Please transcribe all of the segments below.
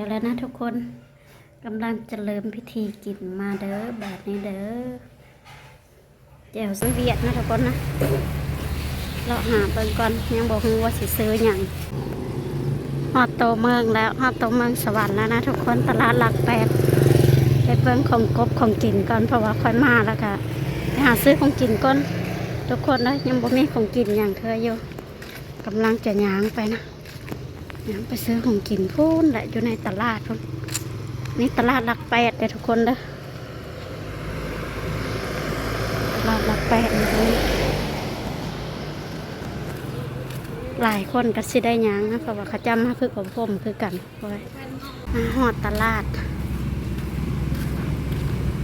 แล้วนะทุกคนกำลังจะเริ่มพิธีกินมาเด้อแบบนี้เด้อแจ่วซื้อเวียดนะทุกคนนะเราหาเบิ่งก่อนยังบอกว่าสิซื้ออย่างฮอดโตเมืองแล้วฮอดโตเมืองสวรรค์แล้วนะทุกคนตลาดหลักแปดไปเบิ่งของกบของกินก่อนเพราะว่าค่อยมาแล้วก็ไปหาซื้อของกินก่อนทุกคนนะยังบอกมีของกินอย่างเคยอยู่กำลังจะย่างไปนะไปซื้อของกินพูนแหละอยู่ในตลาดพูนนี่ตลาดหลักแปดเลยทุกคนเด้อตลาดหลักแปดเลยหลายคนก็สิได้ย่างนะเพราะว่าเขาจำมาคือกับผมคือกันโอ้ยมาหอดตลาด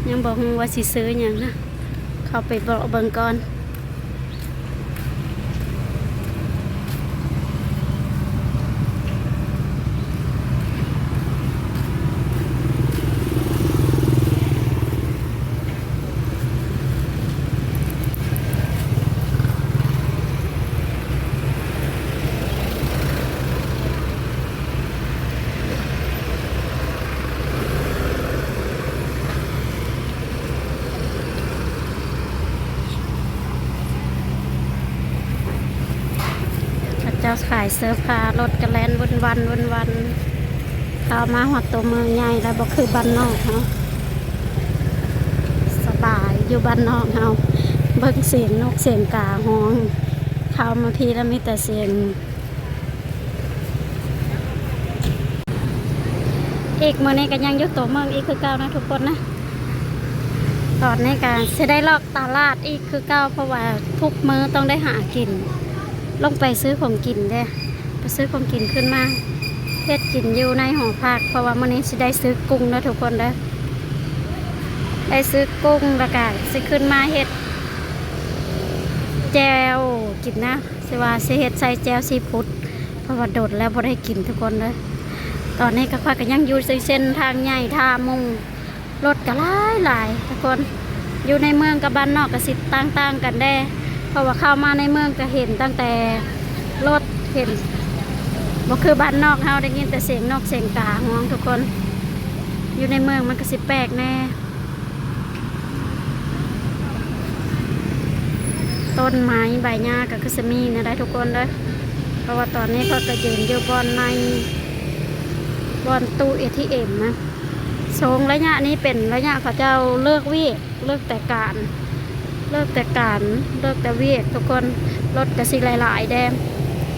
ยังบอกว่าสิซื้ออย่างนะเข้าไปบอกเบิ่งก่อนเจ้าขายเสื้อผ้ารถกระแลนวันเข้ามาหัวตัวเมืองใหญ่แล้วบอกคือบ้านนอกเนาะสบายอยู่บ้านนอกเฮาเบิ่งเสียงนกเสียงกาห้องเข้ามาพี่แล้วมีแต่เสียงอีกมื้อนี้ก็ยังอยู่ตัวเมืองอีกคือเก่านะทุกคนนะตอนนี้ก็จะได้ลอกตลาดอีกคือเก่าเพราะว่าทุกมื้อต้องได้หากินลงไปซื้อของกินเด้ไปซื้อของกินขึ้นมาเฮ็ดกินอยู่ในหอพักเพราะว่ามื้อนี้สิได้ซื้อกุ้งนะทุกคนเด้อได้ซื้อกุ้งแล้วก็สิขึ้นมาเฮ็ดแจ่วกินนะสิว่าสิเฮ็ดใส่แจ่วซีฟู้ดเพราะว่าโดดแล้วบ่ได้กินทุกคนเด้อตอนนี้ก็ค่อยก็ยังอยู่เส้นทางใหญ่ท่ามุงรถก็หลายทุกคนอยู่ในเมืองกับบ้านนอกก็สิต่างกันแด้เพราะว่าเข้ามาในเมืองก็เห็นตั้งแต่รถเห็นบ่คือบ้านนอกเฮาได้ยินแต่เสียงนกเสียงกาฮ้องทุกคนอยู่ในเมืองมันก็สิแปลกแน่ต้นไม้ใบหญ้าก็คือสิมีนะได้ทุกคนเด้อเพราะว่าตอนนี้เขาก็ยืนอยู่บอนในบอนตู้ ATM นะทรงระยะนี้เป็นระยะเขาเจ้าเลิกวิ่งเลิกแต่การเลิกแต่เวียกทุกคนรถกระสิหลายๆแดง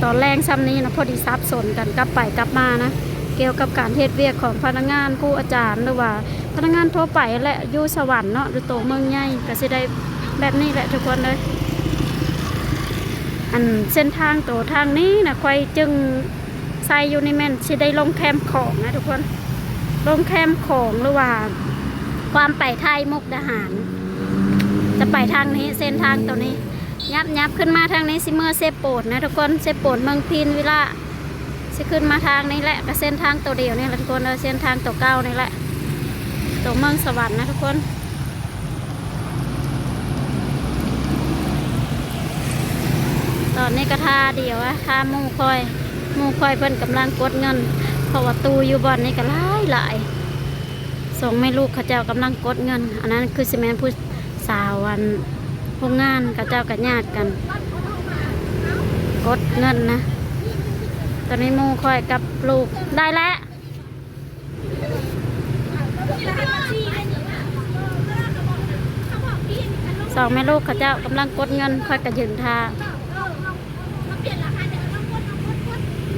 ตอนแรงซ้ำนี้นะพอดีซับสนกันกลับไปกลับมานะเกี่ยวกับการเทศเวียกของพนักงานครูอาจารย์หรือว่าพนักงานทั่วไปและอยู่สวรรค์เนาะหรือโตเมืองใหญ่กระสิได้แบบนี้แหละทุกคนเลยอันเส้นทางโตทางนี้นะควายจึงใส่อยู่ในแม่นสิได้ลงแคมป์ของนะทุกคนลงแคมป์ของหรือว่าความไปไทยมุกดาหารจะไปทางนี้เส้นทางตัวนี้ยับขึ้นมาทางนี้สิเมื่อเซโปดนะทุกคนเซโปดเมืองพินวิล่าสิขึ้นมาทางนี้แหละก็เส้นทางตัวเดียวนี่แหละทุกคนเส้นทางตัวเก้านี่แหละตัวเมืองสวรรค์นะทุกคนตอนนี้ก็ท่าเดียวท่ามูคอยเพิ่นกำลังกดเงินเพราะว่าตูอยู่บ่อนนี่ก็หลายส่งแม่ลูกเขาเจ้ากำลังกดเงินอันนั้นคือซีเมนต์ผู้สาววันโรงงานกับเจ้ากับญาติกันกดเงินนะตอนนี้มูคอยกับลูกได้แล้วสองแม่ลูกเขาเจ้ากำลังกดเงินคอยกระยืนทา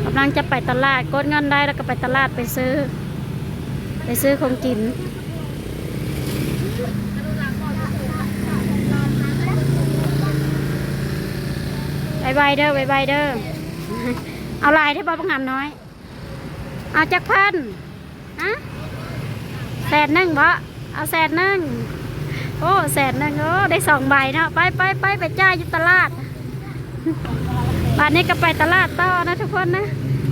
กำลังจะไปตลาดกดเงินได้แล้วก็ไปตลาดไปซื้อของกินไวเด้อเอาลายที่บ่บังงามน้อยเอาจักพันฮะ100,000บ่เอา100,000โอ้100,000โอ้ได้2 ใบเนาะไปจ่ายอยู่ตลาดบ้านนี้ก็ไปตลาดต่อนะทุกคนนะ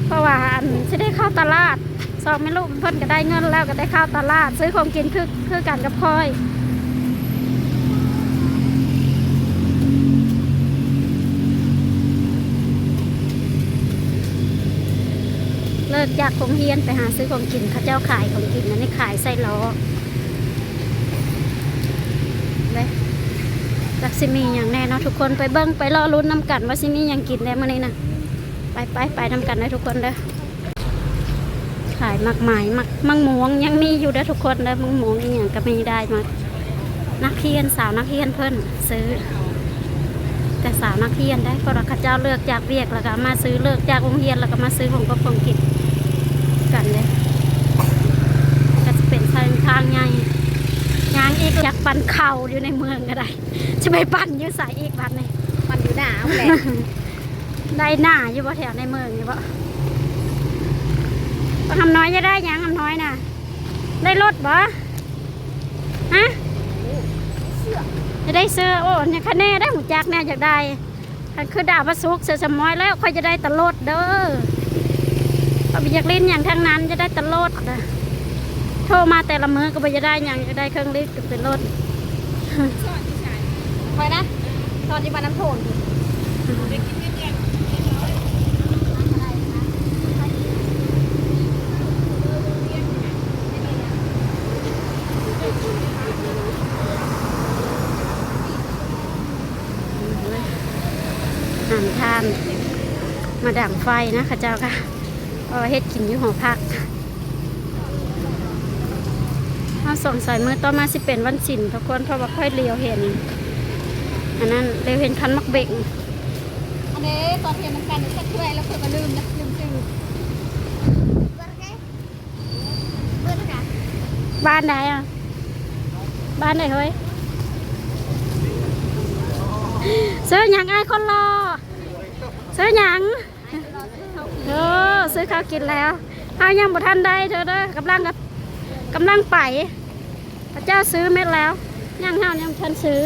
เพราะว่าจะได้เข้าตลาดสองไม่ลูกเพิ่นก็ได้เงินแล้วก็ได้เข้าตลาดซื้อของกินคือกันกับพลอยเลิก กจากโรงเรียนไปหาซื้อของกินเขาเจ้าขายของกินนั่นนี่ขายไส้ล้อเลยจักสิมีอย่างแน่เนาะทุกคนไปเบิ้งไปรอลุ้นน้ำกันว่าสิมีอย่างกินได้มื้อนี้นะไปน้ำกันได้ทุกคนเด้อขายมากมายมังม่วงยังมีอยู่เด้อทุกคนเด้อมังม่วงอีหยังก็มีได้มานักเรียนสาวนักเรียนเพิ่นซื้อแต่สาวนักเรียนได้เพราะว่าเขาเจ้าเลือกจากเวียกแล้วก็มาซื้อเลือกจากโรงเรียนแล้วก็มาซื้อของก็ของกินกันเลยก็จะเป็นทางใหญ่ยางอีกอยากปั่นเข่าอยู่ในเมืองก็ได้จะไปปั่นอยู่สายอีกบัดนี่ มันอยู่หนาแหละ ได้หน้าอยู่บ่แถวในเมืองอยู่บ่ทำน้อยจะได้ยังทำน้อยน่ะได้รถบ่ฮะจะได้เสื้อโอ้ยคะแนนได้หมูจักแน่อยากได้คือดาบประสุกเสือสมอยแล้วค่อยจะได้ตลอดเด้อพอไปอยากเล่นอย่างทั้งนั้นจะได้ตลอดโทรมาแต่ละมือก็ไปจะได้อย่างจะได้เครื่องเล็กเป็นรถ คอยนะตอนที่มาน้ำโถนหันทานมาดั่งไฟนะข้าเจ้าค่ะเฮ็ดกินอยู่หอพักมาส่งสายมือต่อมาสิเป็นวันศิลป์ทุกคนเพราะว่าค่อยเลี้ยวเห็นอันนั้นเลี้ยวเห็นคันมักเบ่ง อันนี้ตอนเทียนน้ำกันก็ช่วยแล้วเพื่อนก็ลืมนะลืมชื่อบ้านไหนอ่ะบ้านไหนเฮ้ยซื้อหยังไอ้คนรอซื้อหยังซื้อข้าวกินแล้วเอายังบ่ทันได้เธอเด้อกำลังไปพระเจ้าซื้อเม็ดแล้วยังห้าวยังทันซื้อ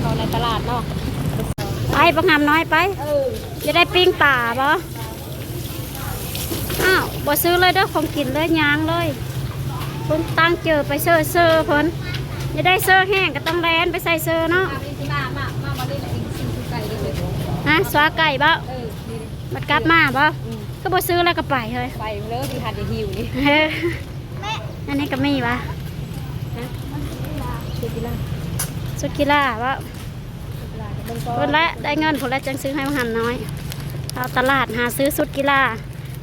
เราในตลาดเนาะไปประงามน้อยไปจะได้ปิ้งป่าบ่อ้าวบ่ซื้อเลยเด้อของกินเลยยางเลยคนตั้งเจอไปเซอร์เพิ่นจะได้เซอร์แห้งก็ต้องแลนไปใส่เซอร์เนาะมาได้เลยซิมไก่เลยฮะสวาไก่บ่บัดกลับมาบ่ก็บ่ซื้อแล้วก็ไปเฮ้ยไปเลยที่หัดจะหิวนี่อันนี้ก็มีบ่สุกิล่าบ่คนละได้เงินคนละจังซื้อให้หันน้อยเอาตลาดหาซื้อสุดกีฬา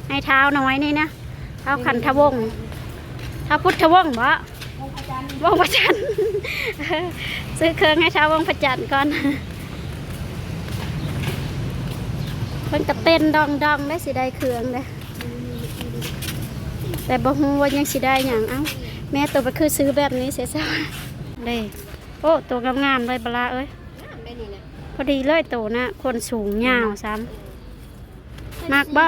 ให้เท้าน้อยนี่นะเท้าขันทวงเท้าพุทธวงบ่วงพระจันทร์ซื้อเครื่องให้เท้าวงพระจันทร์ก่อนเพิ่นกระเต้นดองได้สิได้เครื่องเลยแต่บ่ฮู้ว่ายังสิได้หยังเอ้าแม่ตัวไปคือซื้อแบบนี้เสียซะเลยโอ้ตัวงามๆเลยปลาเอ้ยพอดีเลยตัวนะคนสูงยาวซ้ำมากบ่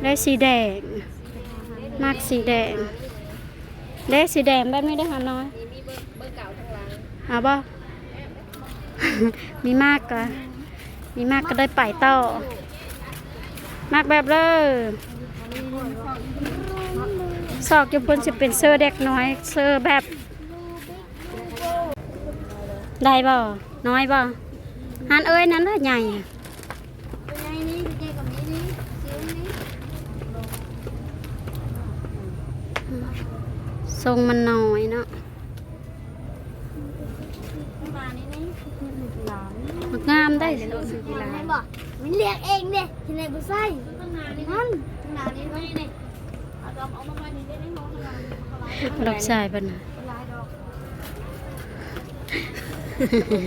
ได้สีแดงมากสีแดงได้สีแดงแบบนี้ได้หาน้อยมีเบอร์เก่าทั้งหลังเอาบ่ มีมากก็ได้ไปต่อมากแบบเลยสอกจมพลสิเป็นเสื้อเด็กน้อยเสื้อแบบได้บ่น้อยบ่หันเอ้ยนั้นเลยใหญ่ทรงมันน้อยเนาะมันงามได้มันเรียกเองเนี่ยที่ไหนบุษยนั่นนานี้ไม่เนี่ยเอามาไว้นี่ได้ไหมดอกชายเป็น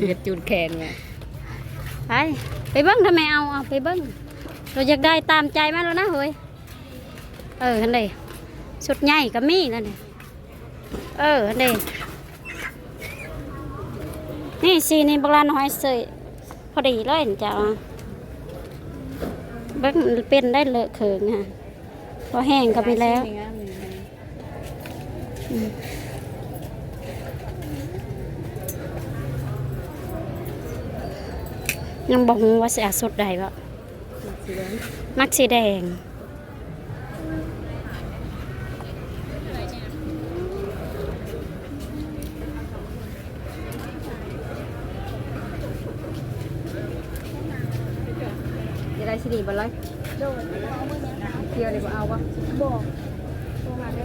เห็ดจูดแขนไงไปเบิ้งทำไมเอาไปเบิ้งเราอยากได้ตามใจมาแล้วนะเฮ้ยทันใดสุดใหญ่ก็มีนั่นเลยทันใดนี่สีนี่บางร้านน้อยเสยพอดีเลยจ้าเบิ้งเป็นได้เลอะเขิงฮะพอแห้งก็ไปแล้วยังบอกว่าเสียสุดใดบ่มักสีแดง อะไรสิดีบ่เลย โดนเอาไปยังไง เที่ยวเลยบ่เอาบ่ บอกโทรมาได้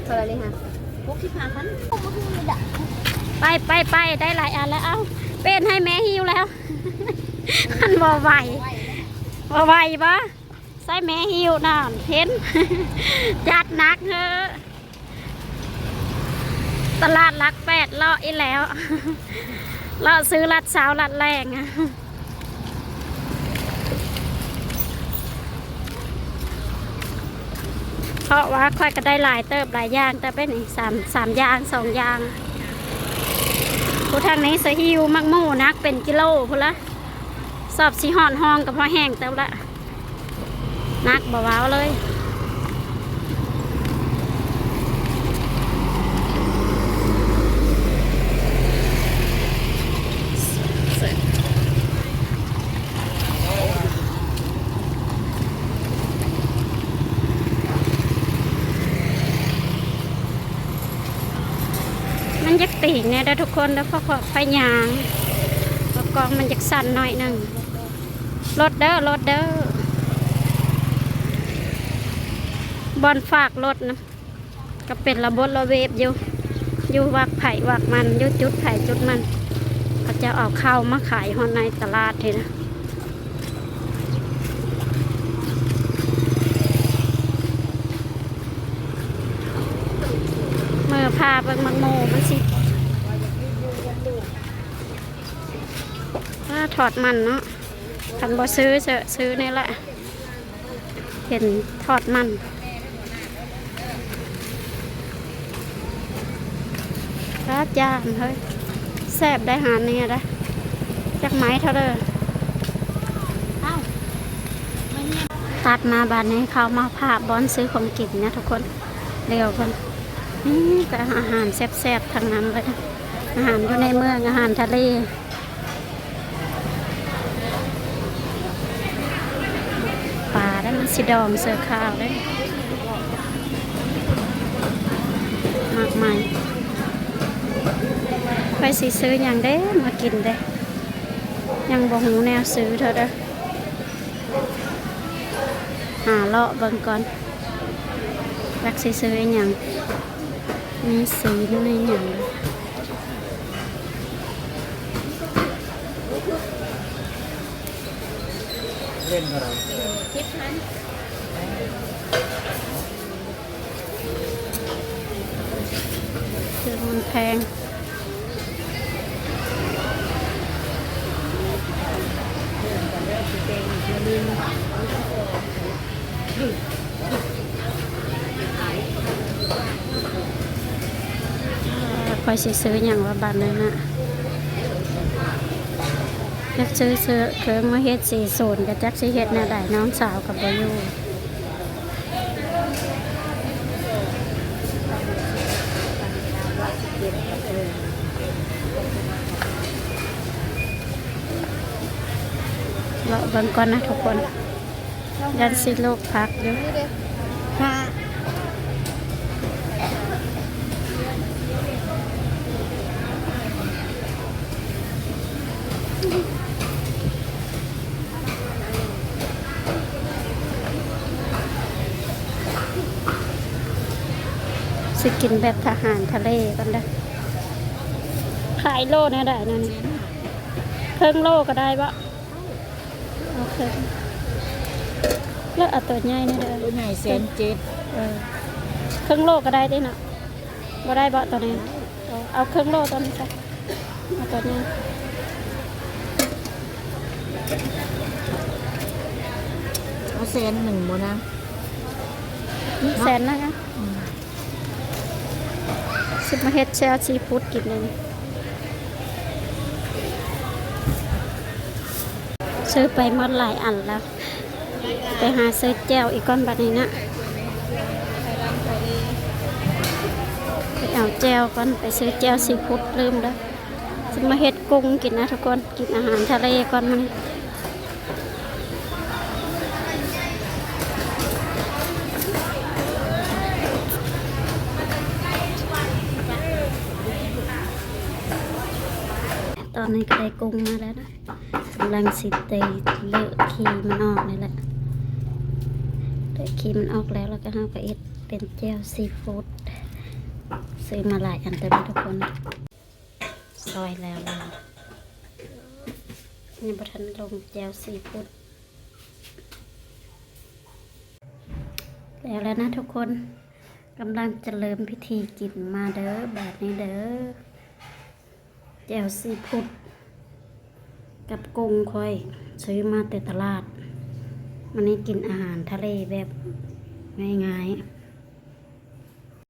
เท่าไหร่เลยฮะ พวกที่พาคันผมมาพูดเลยด่ะ ไปได้หลายอันแล้วเอ้าเป็นให้แม่หิวแล้ว มันบ่ไหวบ่ใส่แม่หิวน่ะเห็น จัดหนักเถอะตลาดหลัก8เลาะอีแล้ว เราซื้อรัดเช้ารัดแรงอะเพราะว่าค่อยก็ได้หลายเติบหลายอย่างแต่เป็นอีกสามอย่าง2อย่างผู้ทางนี้สหิวมักหมูนักเป็นกิโลพุ่นละสอบสีห่อนห้องกับพอแห้งเต็มละนักบ่ว้าวเลยมันยักตีกเนี่ยเด้อทุกคนแล้วพอขอไฟยางแล้วกองมันยักสั่นหน่อยหนึ่งรถเด้อบอลฝากรถนะก็เป็นระบบระเวฟอยู่วักไผ่วักมันอยู่จุดไผ่จุดมันเขาจะเอาเข้ามาขายฮอนในตลาดทีนะเมื่อพาเบิ่งมังโมมันสิถ้าถอดมันเนาะคันบ่ซื้อจะซื้อนี่แหละเห็นถอดมันร้านย่างเฮ้ยแซ่บได้หาเนี่ยได้จากไม้เท่าเดิม เอ้าไม่เนี่ย ตัดมาบานนี้เขามาพาบอนซื้อของกินนะทุกคนเร็วคนนี่ก็อาหารแซ่บๆทางนั้นเลยอาหารอยู่ในเมืองอาหารทะเลปลาได้มันสิดองเสือข้าวได้มากมายไปสิซื้ออย่างเด้มากินเด้ยังบ่หูแนวซื้อเธอเด้อหาเลาะเบิ่งก่อนรักสิซื้ออย่างมีสีในอย่างเล่นอะไร คิดทัน คือมันแพงคอยสิซื้ออย่างว่าบัตรเลยนะอยากซื้อเครื่องมาเฮ็ด40กับจักสิเฮ็ดแนวใดน้องสาวกับบ่อยู่เราเบิ่งก่อนนะทุกคนยันสิโลกพักอยู่ ค่ะ สิกินแบบทหารทะเลกันเด้อขายโลเนี่ยได้นะนี่เครื่องโลก็ได้ปะโอเคแล้วเอาตัวใหญ่นี่เด้อ ตัวใหญ่107,000 เครื่องโลก็ได้ด้วยนะบ่ได้บ่ตัวนี้เอาเครื่องโลตัวนี้ไปเอาตัวนี้ เอา100,000บ่นะ แสนนะคะสิมาเฮ็ดแซลซีฟู้ดกินเลยซื้อไปหมดหลายอันแล้วไปหาซื้อแจ่วอีกก้อนบัดนี้นะไปเอาแจ่วก่อนไปซื้อแจ่วซีฟู้ดลืมแล้วสิมาเฮ็ดกุ้งกินนะทุกคนกินอาหารทะเลก่อนมื้อนี้ตอนนี้ก็ได้กุ้งมาแล้วนะ ำลังสิเตยเลอะขี้มันออกนี่แหละเลอะขี้มันออกแล้วก็เอาไปเอ็ดเป็นแจ่วซีฟู้ดซื้อมาหลายอันแต่ไม่ทุกคนซอยแล้วยังบ่ทันลงแจ่วซีฟู้ดแล้วนะทุกคนกำลังจะเริ่มพิธีกินมาเด้อแบบนี้เด้อแจ่วซีฟู้ดกับกุ้งค่อยซื้อมาแต่ตลาดวันนี้กินอาหารทะเลแบบง่ายๆ